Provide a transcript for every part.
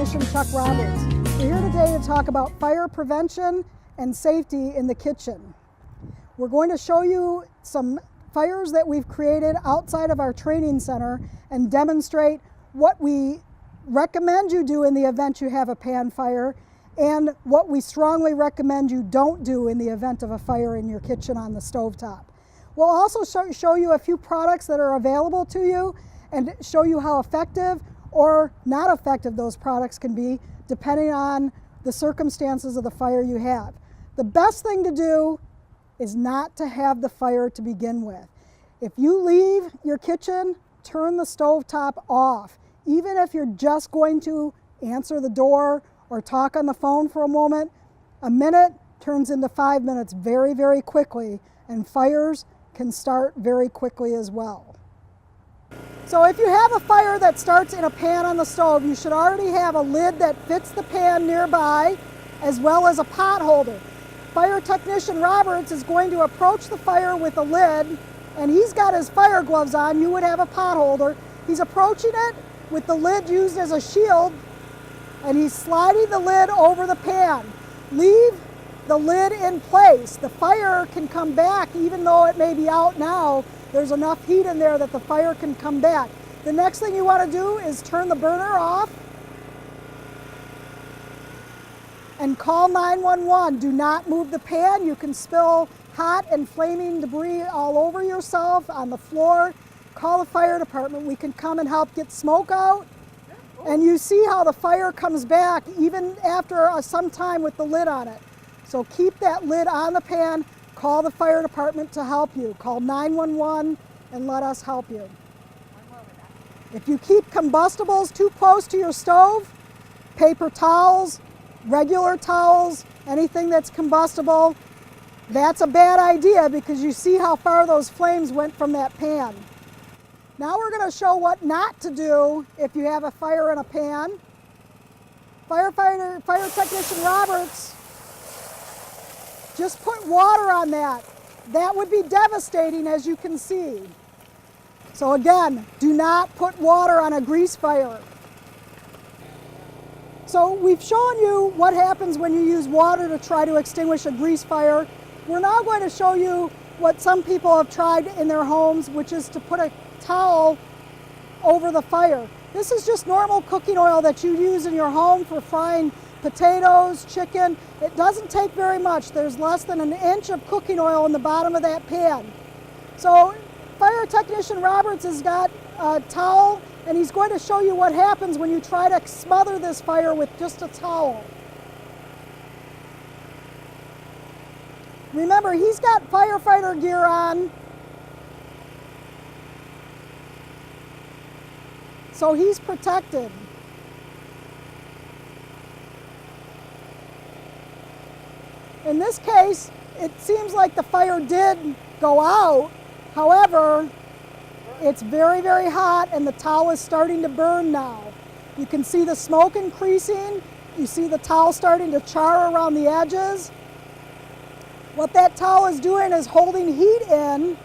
Technician Chuck Roberts. We're here today to talk about fire prevention and safety in the kitchen. We're going to show you some fires that we've created outside of our training center and demonstrate what we recommend you do in the event you have a pan fire and what we strongly recommend you don't do in the event of a fire in your kitchen on the stovetop. We'll also show you a few products that are available to you and show you how effective or not effective those products can be depending on the circumstances of the fire you have. The best thing to do is not to have the fire to begin with. If you leave your kitchen, turn the stovetop off. Even if you're just going to answer the door or talk on the phone for a moment, a minute turns into 5 minutes very, very quickly, and fires can start very quickly as well. So if you have a fire that starts in a pan on the stove, you should already have a lid that fits the pan nearby, as well as a pot holder. Fire Technician Roberts is going to approach the fire with a lid, and he's got his fire gloves on. You would have a pot holder. He's approaching it with the lid used as a shield, and he's sliding the lid over the pan. Leave the lid in place. The fire can come back even though it may be out now. There's enough heat in there that the fire can come back. The next thing you want to do is turn the burner off and call 911. Do not move the pan. You can spill hot and flaming debris all over yourself, on the floor. Call the fire department. We can come and help get smoke out. And you see how the fire comes back even after some time with the lid on it. So keep that lid on the pan. Call the fire department to help you. Call 911 and let us help you. If you keep combustibles too close to your stove, paper towels, regular towels, anything that's combustible, that's a bad idea because you see how far those flames went from that pan. Now we're going to show what not to do if you have a fire in a pan. Fire Technician Roberts just put water on that. That would be devastating, as you can see. So again, do not put water on a grease fire. So we've shown you what happens when you use water to try to extinguish a grease fire. We're now going to show you what some people have tried in their homes, which is to put a towel over the fire. This is just normal cooking oil that you use in your home for frying potatoes, chicken. It doesn't take very much. There's less than an inch of cooking oil in the bottom of that pan. So Fire Technician Roberts has got a towel, and he's going to show you what happens when you try to smother this fire with just a towel. Remember, he's got firefighter gear on, so he's protected. In this case, it seems like the fire did go out. However, it's very, very hot and the towel is starting to burn now. You can see the smoke increasing. You see the towel starting to char around the edges. What that towel is doing is holding heat in.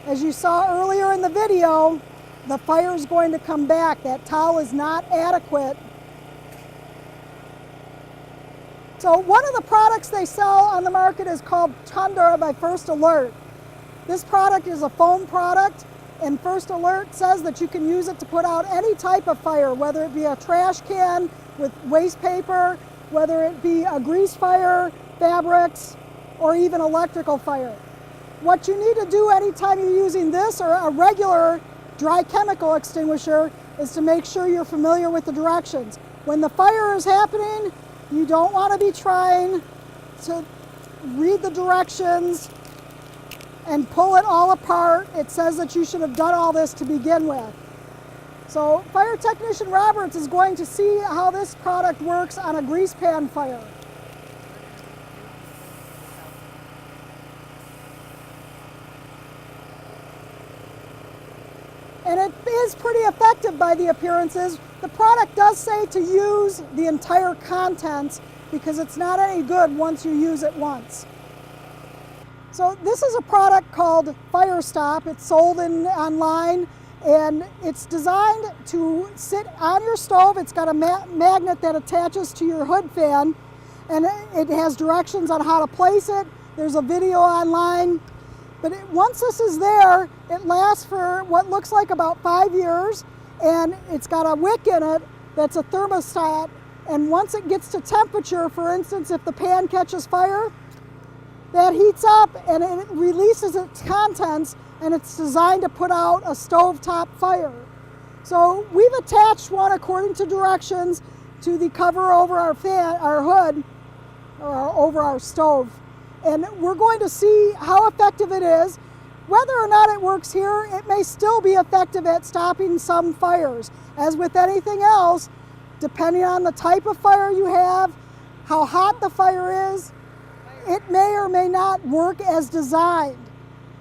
As you saw earlier in the video, the fire is going to come back. That towel is not adequate. So one of the products they sell on the market is called Tundra by First Alert. This product is a foam product, and First Alert says that you can use it to put out any type of fire, whether it be a trash can with waste paper, whether it be a grease fire, fabrics, or even electrical fire. What you need to do anytime you're using this or a regular dry chemical extinguisher is to make sure you're familiar with the directions. When the fire is happening, you don't want to be trying to read the directions and pull it all apart. It says that you should have done all this to begin with. So Fire Technician Roberts is going to see how this product works on a grease pan fire. And it is pretty effective by the appearances. The product does say to use the entire contents because it's not any good once you use it once. So this is a product called Fire Stop. It's sold online. And it's designed to sit on your stove. It's got a magnet that attaches to your hood fan, and it has directions on how to place it. There's a video online. But once this is there, it lasts for what looks like about 5 years, and it's got a wick in it that's a thermostat, and once it gets to temperature, for instance, if the pan catches fire, that heats up and it releases its contents, and it's designed to put out a stovetop fire. So we've attached one according to directions to the cover over our hood, or over our stove. And we're going to see how effective it is. Whether or not it works here, it may still be effective at stopping some fires. As with anything else, depending on the type of fire you have, how hot the fire is, it may or may not work as designed.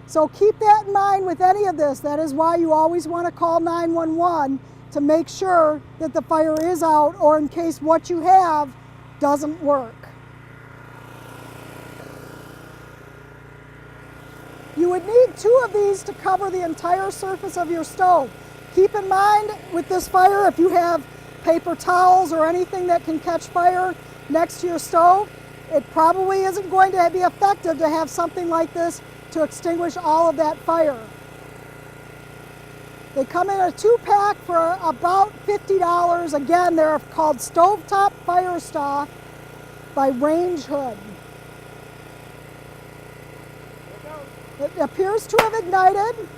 So keep that in mind with any of this. That is why you always want to call 911 to make sure that the fire is out, or in case what you have doesn't work. You would need 2 of these to cover the entire surface of your stove. Keep in mind with this fire, if you have paper towels or anything that can catch fire next to your stove, it probably isn't going to be effective to have something like this to extinguish all of that fire. They come in a 2-pack for about $50. Again, they're called Stovetop Fire Stop by Range Hood. It appears to have ignited.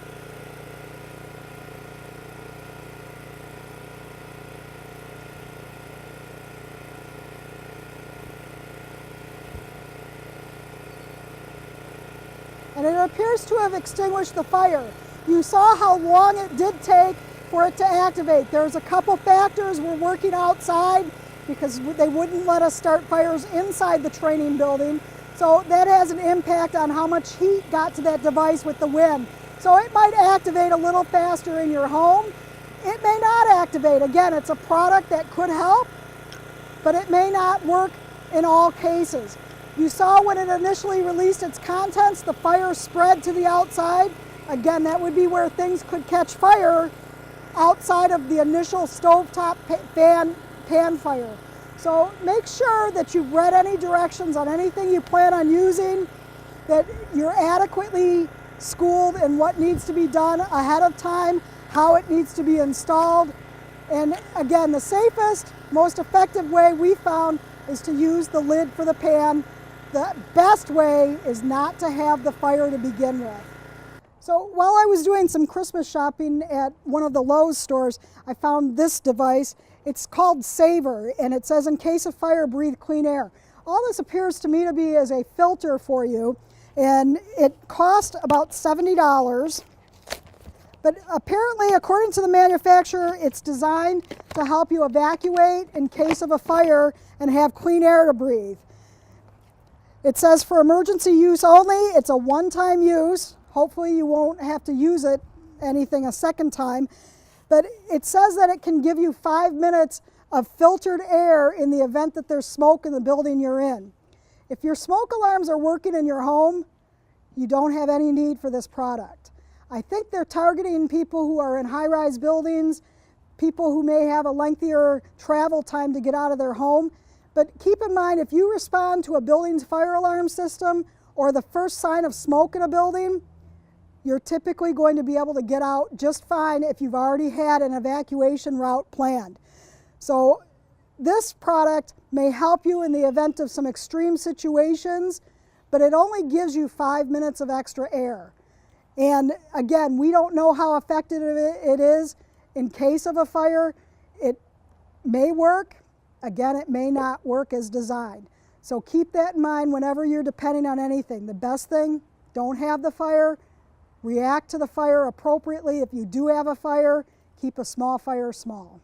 And it appears to have extinguished the fire. You saw how long it did take for it to activate. There's a couple factors. We're working outside because they wouldn't let us start fires inside the training building. So that has an impact on how much heat got to that device with the wind. So it might activate a little faster in your home. It may not activate. Again, it's a product that could help, but it may not work in all cases. You saw when it initially released its contents, the fire spread to the outside. Again, that would be where things could catch fire outside of the initial stovetop pan fire. So make sure that you've read any directions on anything you plan on using, that you're adequately schooled in what needs to be done ahead of time, how it needs to be installed. And again, the safest, most effective way we found is to use the lid for the pan. The best way is not to have the fire to begin with. So while I was doing some Christmas shopping at one of the Lowe's stores, I found this device. It's called Saver, and it says, "In case of fire, breathe clean air." All this appears to me to be as a filter for you, and it cost about $70. But apparently, according to the manufacturer, it's designed to help you evacuate in case of a fire and have clean air to breathe. It says for emergency use only. It's a one-time use. Hopefully you won't have to use it anything a second time. But it says that it can give you 5 minutes of filtered air in the event that there's smoke in the building you're in. If your smoke alarms are working in your home, you don't have any need for this product. I think they're targeting people who are in high-rise buildings, people who may have a lengthier travel time to get out of their home. But keep in mind, if you respond to a building's fire alarm system or the first sign of smoke in a building, you're typically going to be able to get out just fine if you've already had an evacuation route planned. So this product may help you in the event of some extreme situations, but it only gives you 5 minutes of extra air. And again, we don't know how effective it is in case of a fire. It may work. Again, it may not work as designed. So keep that in mind whenever you're depending on anything. The best thing, don't have the fire. React to the fire appropriately. If you do have a fire, keep a small fire small.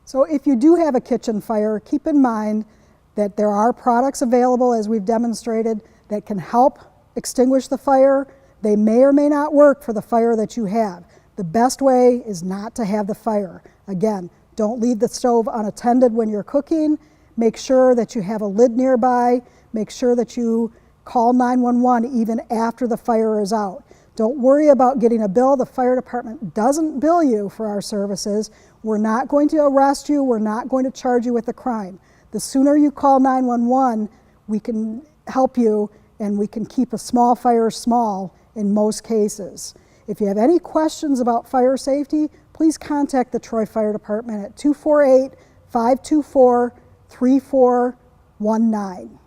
So if you do have a kitchen fire, keep in mind that there are products available, as we've demonstrated, that can help extinguish the fire. They may or may not work for the fire that you have. The best way is not to have the fire. Again, don't leave the stove unattended when you're cooking. Make sure that you have a lid nearby. Make sure that you call 911 even after the fire is out. Don't worry about getting a bill. The fire department doesn't bill you for our services. We're not going to arrest you. We're not going to charge you with a crime. The sooner you call 911, we can help you, and we can keep a small fire small in most cases. If you have any questions about fire safety, please contact the Troy Fire Department at 248-524-3419.